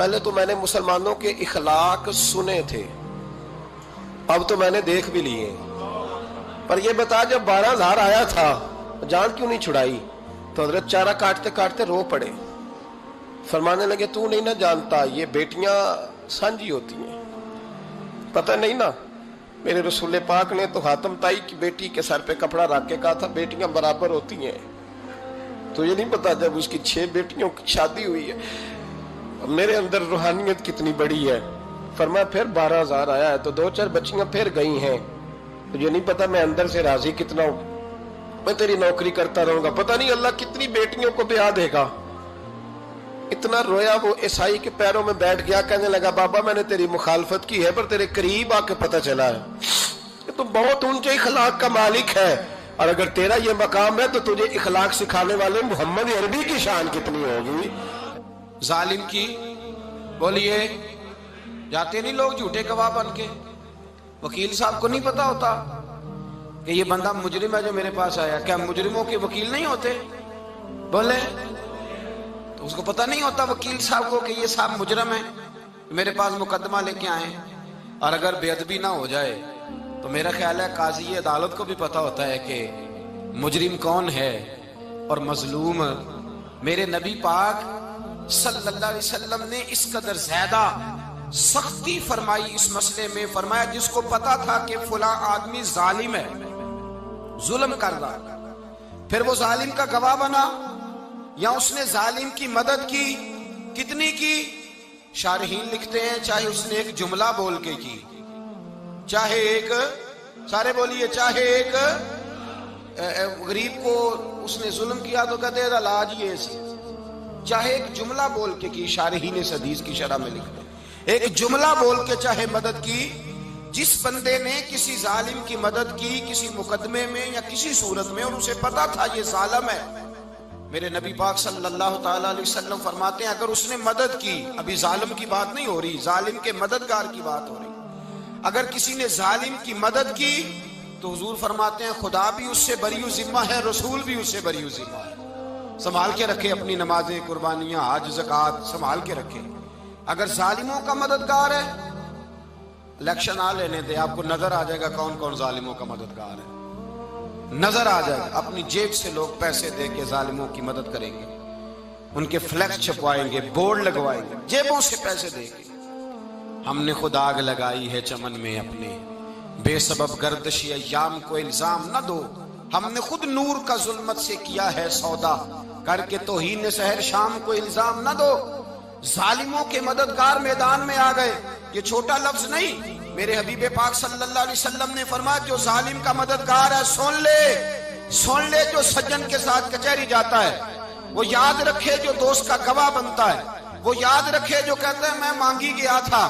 پہلے تو میں نے مسلمانوں کے اخلاق سنے تھے، اب تو میں نے دیکھ بھی لیے. پر یہ بتا جب 12,000 آیا تھا جان کیوں نہیں چھڑائی؟ تو حضرت چارہ کاٹتے کاٹتے رو پڑے. فرمانے لگے تو نہیں نہ جانتا یہ بیٹیاں سانجی ہوتی ہیں، پتہ نہیں نا. میرے رسول پاک نے تو حاتم تائی کی بیٹی کے سر پہ کپڑا رکھ کے کہا تھا بیٹیاں برابر ہوتی ہیں. تو یہ نہیں پتا جب اس کی 6 بیٹیوں کی شادی ہوئی ہے میرے اندر روحانیت کتنی بڑی ہے. فرمایا پھر 12,000 آیا ہے تو 2-4 بچیاں پھر گئی ہیں. تجھے نہیں پتا میں اندر سے راضی کتنا ہوں، میں تیری نوکری کرتا رہوں گا، پتہ نہیں اللہ کتنی بیٹیوں کو بیاہ دے گا. اتنا رویا وہ عیسائی کے پیروں میں بیٹھ گیا، کہنے لگا بابا میں نے تیری مخالفت کی ہے پر تیرے قریب آ کے پتہ چلا ہے کہ تو بہت اونچے اخلاق کا مالک ہے، اور اگر تیرا یہ مقام ہے تو تجھے اخلاق سکھانے والے محمد عربی کی شان کتنی ہوگی. ظالم کی بولیے جاتے نہیں لوگ جھوٹے گواہ بن کے. وکیل صاحب کو نہیں پتا ہوتا کہ یہ بندہ مجرم ہے جو میرے پاس آیا؟ کیا مجرموں کے وکیل نہیں ہوتے؟ بولے تو اس کو پتہ نہیں ہوتا وکیل صاحب کو کہ یہ صاحب مجرم ہے میرے پاس مقدمہ لے کے آئے. اور اگر بے ادبی نہ ہو جائے تو میرا خیال ہے قاضی عدالت کو بھی پتہ ہوتا ہے کہ مجرم کون ہے اور مظلوم. میرے نبی پاک صلی اللہ علیہ وسلم نے اس قدر زیادہ سختی فرمائی اس مسئلے میں. فرمایا جس کو پتا تھا کہ فلاں آدمی ظالم ہے، ظلم کر رہا، پھر وہ ظالم کا گواہ بنا یا اس نے ظالم کی مدد کی، کتنی کی؟ شارحین لکھتے ہیں چاہے اس نے ایک جملہ بول کے کی، چاہے ایک، سارے بولیے، چاہے ایک غریب کو اس نے ظلم کیا تو کہتے ہیں علاج یہ سی، چاہے ایک جملہ بول کے کی. شارحین اس حدیث کی شرح میں لکھتے ہیں ایک جملہ بول کے چاہے مدد کی. جس بندے نے کسی ظالم کی مدد کی کسی مقدمے میں یا کسی صورت میں اور اسے پتا تھا یہ ظالم ہے، میرے نبی پاک صلی اللہ تعالی علیہ وسلم فرماتے ہیں اگر اس نے مدد کی، ابھی ظالم کی بات نہیں ہو رہی، ظالم کے مددگار کی بات ہو رہی، اگر کسی نے ظالم کی مدد کی تو حضور فرماتے ہیں خدا بھی اس سے بری ذمہ ہے، رسول بھی اس سے بری ذمہ ہے. سنبھال کے رکھے اپنی نمازیں، قربانیاں، حج، زکوٰۃ سنبھال کے رکھے. اگر ظالموں کا مددگار ہے، الیکشن آ لینے دے، آپ کو نظر آ جائے گا کون کون ظالموں کا مددگار ہے، نظر آ جائے گا. اپنی جیب سے لوگ پیسے دے کے ظالموں کی مدد کریں گے، ان کے فلیکس چھپوائیں گے، بورڈ لگوائیں گے، جیبوں سے پیسے دے کے. ہم نے خود آگ لگائی ہے چمن میں اپنے، بے سبب گردشی ایام کو الزام نہ دو. ہم نے خود نور کا ظلمت سے کیا ہے سودا، کر کے توہین سحر شام کو الزام نہ دو. ظالموں کے مددگار میدان میں آ گئے. یہ چھوٹا لفظ نہیں، میرے حبیب پاک صلی اللہ علیہ وسلم نے فرمایا جو ظالم کا مددگار ہے سن لے جو سجن کے ساتھ کچہری جاتا ہے، وہ یاد رکھے جو دوست کا گواہ بنتا ہے، وہ یاد رکھے جو کہتا ہے میں مانگی گیا تھا،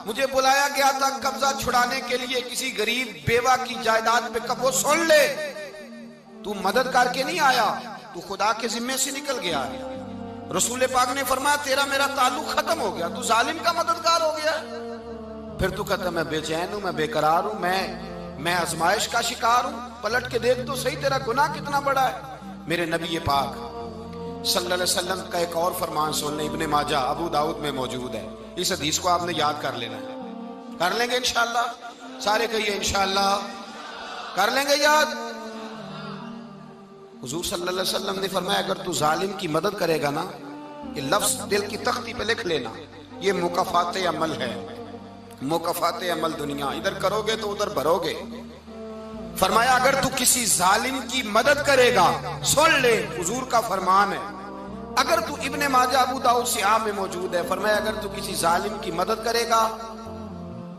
مجھے بلایا گیا تھا قبضہ چھڑانے کے لیے کسی غریب بیوہ کی جائیداد پہ. کب وہ سن لے تو مدد کر کے نہیں آیا، تو خدا کے ذمے سے نکل گیا ہے. رسول پاک نے فرمایا تیرا میرا تعلق ختم ہو گیا، تو ظالم کا مددگار ہو گیا. پھر تو کہتا میں بے چین ہوں، میں بے قرار ہوں، میں آزمائش کا شکار ہوں. پلٹ کے دیکھ تو صحیح تیرا گناہ کتنا بڑا ہے. میرے نبی پاک صلی اللہ علیہ وسلم کا ایک اور فرمان سن لیں، ابن ماجہ ابو داؤد میں موجود ہے. اس حدیث کو آپ نے یاد کر لینا ہے. کر لیں گے انشاءاللہ؟ سارے کہیے انشاءاللہ کر لیں گے یاد. حضور صلی اللہ علیہ وسلم نے فرمایا اگر تو ظالم کی مدد کرے گا نا، یہ لفظ دل کی تختی پہ لکھ لینا، یہ مکافات عمل ہے، مکافات عمل دنیا، ادھر کرو گے تو ادھر بھرو گے. فرمایا اگر تو کسی ظالم کی مدد کرے گا، سن لے حضور کا فرمان ہے، اگر تو ابن ماجہ ابو داؤد سیاہ میں موجود ہے، فرمایا اگر تو کسی ظالم کی مدد کرے گا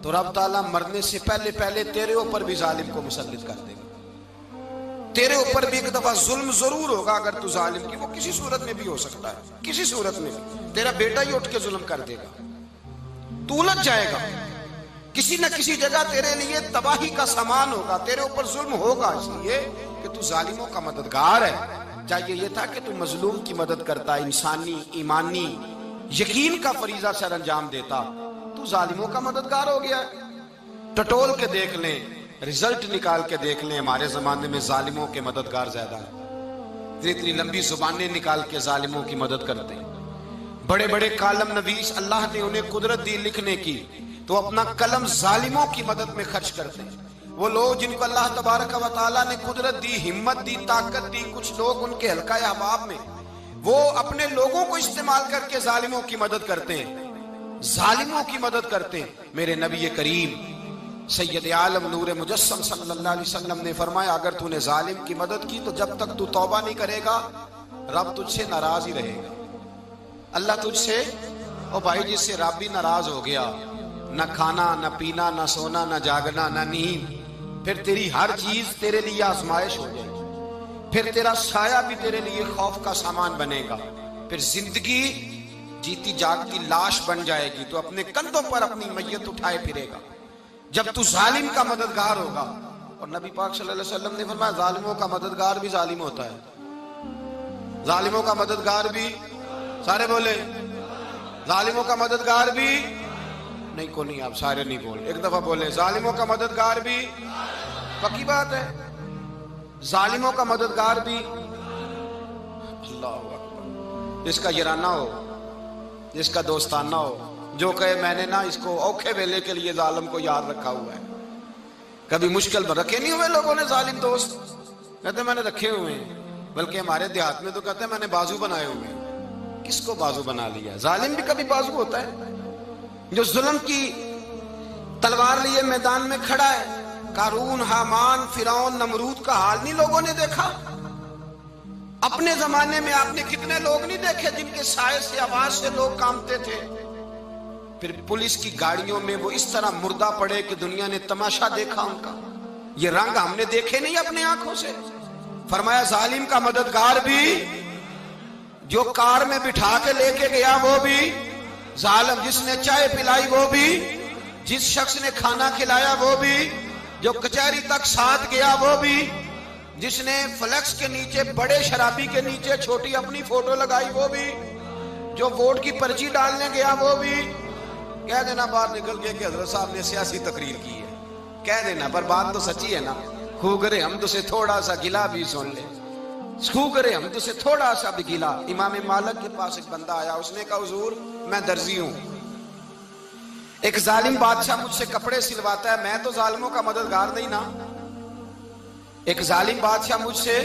تو رب تعالیٰ مرنے سے پہلے تیرے اوپر بھی ظالم کو مسلط کر دے گا. تیرے اوپر بھی ایک دفعہ ظلم ضرور ہوگا اگر تو ظالم کی، وہ کسی صورت میں بھی ہو سکتا ہے، کسی صورت میں بھی تیرا بیٹا ہی اٹھ کے ظلم کر دے گا، تو الجھ جائے گا، کسی نہ کسی جگہ تیرے لیے تباہی کا سامان ہوگا، تیرے اوپر ظلم ہوگا، اس لیے کہ تو ظالموں کا مددگار ہے. چاہیے یہ تھا کہ تو مظلوم کی مدد کرتا، انسانی ایمانی یقین کا فریضہ سر انجام دیتا. تو ظالموں کا مددگار ہو گیا. ٹٹول کے دیکھ لیں، رزلٹ نکال کے دیکھ لیں، ہمارے زمانے میں ظالموں کے مددگار زیادہ ہیں. اتنی لمبی زبانیں نکال کے ظالموں کی مدد کرتے ہیں. بڑے بڑے کالم نویس اللہ نے انہیں قدرت دی لکھنے کی، تو اپنا قلم ظالموں کی مدد میں خرچ کرتے ہیں۔ وہ لوگ جن کو اللہ تبارک و تعالیٰ نے قدرت دی، ہمت دی، طاقت دی، کچھ لوگ ان کے حلقہ احباب میں، وہ اپنے لوگوں کو استعمال کر کے ظالموں کی مدد کرتے ہیں، ظالموں کی مدد کرتے ہیں۔ میرے نبی کریم سید عالم نور مجسم صلی اللہ علیہ وسلم نے فرمایا، اگر تو نے ظالم کی مدد کی تو جب تک تو توبہ نہیں کرے گا رب تجھ سے ناراض ہی رہے گا۔ اللہ تجھ سے، او بھائی جس سے رب بھی ناراض ہو گیا، نہ کھانا نہ پینا نہ سونا نہ جاگنا نہ نیند، پھر تیری ہر چیز تیرے لیے آزمائش ہو جائے گی، پھر تیرا سایہ بھی تیرے لیے خوف کا سامان بنے گا، پھر زندگی جیتی جاگتی لاش بن جائے گی، تو اپنے کندھوں پر اپنی میت اٹھائے پھرے گا جب تو ظالم کا مددگار ہوگا۔ اور نبی پاک صلی اللہ علیہ وسلم نے فرمایا، ظالموں کا مددگار بھی ظالم ہوتا ہے، ظالموں کا مددگار بھی، سارے بولے، ظالموں کا مددگار بھی نہیں، کو نہیں، آپ سارے نہیں بولے، ایک دفعہ بولے، ظالموں کا مددگار بھی، پکی بات ہے، ظالموں کا مددگار بھی۔ اللہ اکبر، جس کا یارانہ ہو، جس کا دوستانہ ہو، جو کہے میں نے نا اس کو اوکھے ویلے کے لیے ظالم کو یاد رکھا ہوا ہے۔ کبھی مشکل میں رکھے نہیں ہوئے لوگوں نے ظالم دوست، کہتے ہیں میں نے رکھے ہوئے ہیں، بلکہ ہمارے دیہات میں تو کہتے ہیں میں نے بازو بنائے ہوئے ہیں۔ کس کو بازو بنا لیا؟ ظالم بھی کبھی بازو ہوتا ہے، جو ظلم کی تلوار لیے میدان میں کھڑا ہے۔ قارون، حامان، فرعون، نمرود کا حال نہیں لوگوں نے دیکھا؟ اپنے زمانے میں آپ نے کتنے لوگ نہیں دیکھے جن کے سائے سے، آواز سے لوگ کانپتے تھے؟ پھر پولیس کی گاڑیوں میں وہ اس طرح مردہ پڑے کہ دنیا نے تماشا دیکھا ان کا۔ یہ رنگ ہم نے دیکھے نہیں اپنے آنکھوں سے۔ فرمایا ظالم کا مددگار بھی، جو کار میں بٹھا کے لے کے گیا وہ بھی ظالم، جس نے چائے پلائی وہ بھی، جس شخص نے کھانا کھلایا وہ بھی، جو کچہری تک ساتھ گیا وہ بھی، جس نے فلیکس کے نیچے، بڑے شرابی کے نیچے چھوٹی اپنی فوٹو لگائی وہ بھی، جو ووٹ کی پرچی ڈالنے گیا وہ بھی۔ کہہ دینا باہر نکل کے کہ حضرت صاحب نے سیاسی تقریر کی ہے، کہہ دینا، پر بات تو سچی ہے نا۔ خو کرے ہم سے تھوڑا سا گلا بھی سن لے، خو کرے ہم سے تھوڑا سا بھی گلا۔ امام مالک کے پاس ایک بندہ آیا، اس نے کہا حضور میں درزی ہوں، ایک ظالم بادشاہ مجھ سے کپڑے سلواتا ہے، میں تو ظالموں کا مددگار نہیں نا۔ ایک ظالم بادشاہ مجھ سے،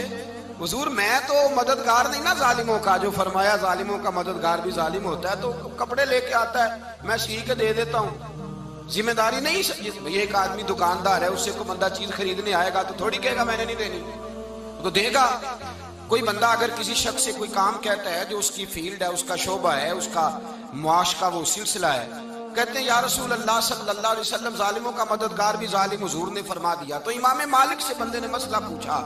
حضور میں تو مددگار نہیں نا ظالموں کا۔ جو فرمایا ظالموں کا مددگار بھی ظالم ہوتا ہے، تو کپڑے لے کے آتا ہے میں سی کے دے دیتا ہوں، ذمہ داری نہیں۔ یہ ایک آدمی دکاندار ہے، اس سے کوئی بندہ چیز خریدنے آئے گا تو تھوڑی کہے گا میں نے نہیں دینی، تو دے گا۔ کوئی بندہ اگر کسی شخص سے کوئی کام کہتا ہے جو اس کی فیلڈ ہے، اس کا شعبہ ہے، اس کا معاش کا وہ سلسلہ ہے، کہتے ہیں یا رسول اللہ صلی اللہ علیہ وسلم ظالموں کا مددگار بھی ظالم، حضور نے فرما دیا۔ تو امام مالک سے بندے نے مسئلہ پوچھا،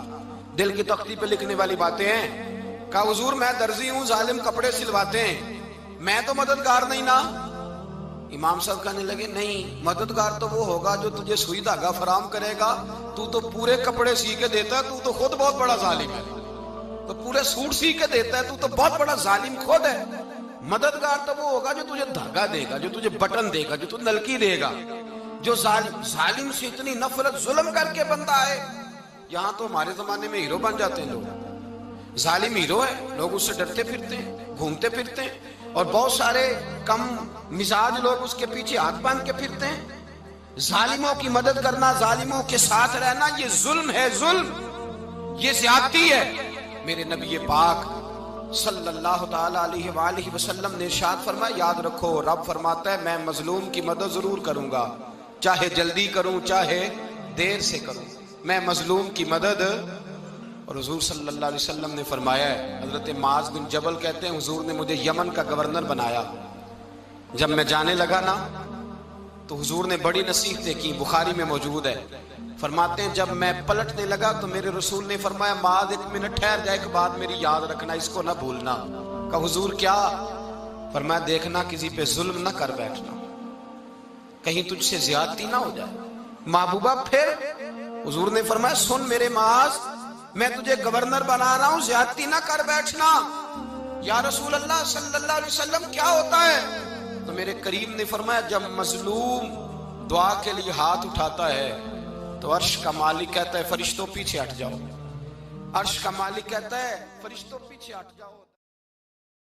دل کی تختی پہ لکھنے والی باتیں ہیں، کہا حضور میں درزی ہوں، ظالم کپڑے سلواتے ہیں، میں تو مددگار نہیں نا۔ امام صاحب کہنے لگے نہیں، مددگار تو وہ ہوگا جو تجھے سوئی دھاگا فراہم کرے گا، تو پورے کپڑے سی کے دیتا ہے، تو خود بہت بڑا ظالم ہے، تو پورے سوٹ سی کے دیتا ہے، تو بہت بڑا ظالم خود ہے۔ مددگار تو وہ ہوگا جو تجھے دھاگا دے گا، جو تجھے بٹن دے گا، جو تجھے نلکی دے گا۔ جو ظالم سے اتنی نفرت ظلم کر کے بندہ ہے، یہاں تو ہمارے زمانے میں ہیرو بن جاتے ہیں لوگ، ظالم ہیرو ہے، لوگ اس سے ڈرتے پھرتے ہیں، گھومتے پھرتے ہیں، اور بہت سارے کم مزاج لوگ اس کے پیچھے ہاتھ باندھ کے پھرتے ہیں۔ ظالموں کی مدد کرنا، ظالموں کے ساتھ رہنا، یہ ظلم ہے، ظلم، یہ زیادتی ہے۔ میرے نبی پاک صلی اللہ تعالی علیہ وآلہ وسلم نے ارشاد فرمایا، یاد رکھو رب فرماتا ہے میں مظلوم کی مدد ضرور کروں گا، چاہے جلدی کروں چاہے دیر سے کروں، میں مظلوم کی مدد۔ اور حضور صلی اللہ علیہ وسلم نے فرمایا ہے، حضرت معاذ بن جبل کہتے ہیں حضور نے مجھے یمن کا گورنر بنایا، جب میں جانے لگا نا تو حضور نے بڑی نصیحتیں کی، بخاری میں موجود ہے، فرماتے ہیں جب میں پلٹنے لگا تو میرے رسول نے فرمایا معاذ ایک منٹ ٹھہر جا، ایک بات میری یاد رکھنا، اس کو نہ بھولنا۔ کہا حضور کیا؟ فرمایا دیکھنا کسی پہ ظلم نہ کر بیٹھنا، کہیں تجھ سے زیادتی نہ ہو جائے۔ محبوبہ پھر حضور نے فرمایا سن میرے معاذ، میں تجھے گورنر بنا رہا ہوں، زیادتی نہ کر بیٹھنا۔ یا رسول اللہ صلی اللہ علیہ وسلم کیا ہوتا ہے؟ تو میرے کریم نے فرمایا جب مظلوم دعا کے لیے ہاتھ اٹھاتا ہے تو عرش کا مالک کہتا ہے فرشتوں پیچھے ہٹ جاؤ، عرش کا مالک کہتا ہے فرشتوں پیچھے ہٹ جاؤ۔